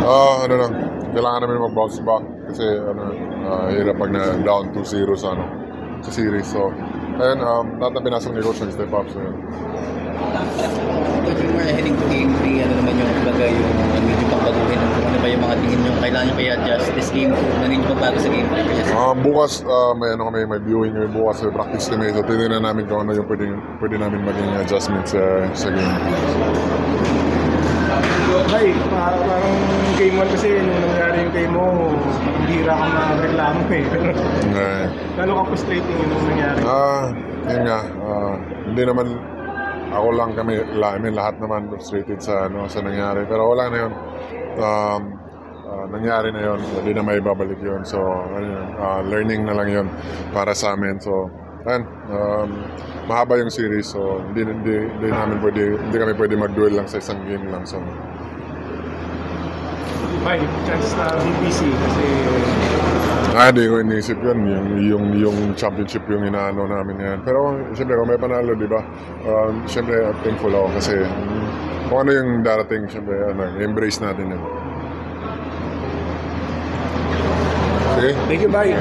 Ano lang, kailangan namin mag-bounce back kasi hirap pag na-down 2-0 sa series. So, ayun, lahat na pinasok ni Coach nag-step up. So, yun. Coach, yung heading to game 3, ano naman yung bagay yung medyo pagbaguhin? Ano ba yung mga tingin nyo kailangan nyo kaya adjust this game 2? Ano yung pagbago sa game 3? Bukas, may viewing kami bukas, may practice kami. So, titignan namin kung ano yung pwede namin maging adjustment sa game. Ay, parang game 1 kasi nung nangyari yung game mo, bihira ka mag-reklamo eh. Gano'n ka frustrating yung nangyari? Yun nga, hindi naman ako lang kami, lahat naman frustrated sa nangyari. Pero wala na yun. Nangyari na yun, hindi na may babalik yun. So, learning na lang yun para sa amin. So, mahaba yung series. So, hindi kami pwede mag-duel lang sa isang game lang. So, May chance na BBC kasi hindi ko iniisip yun. Yung championship yung inaano namin yan. Pero siyempre kung may panalo, di ba? Siyempre thankful ako kasi kung ano yung darating, siyempre embrace natin yun. Okay? thank you, bye.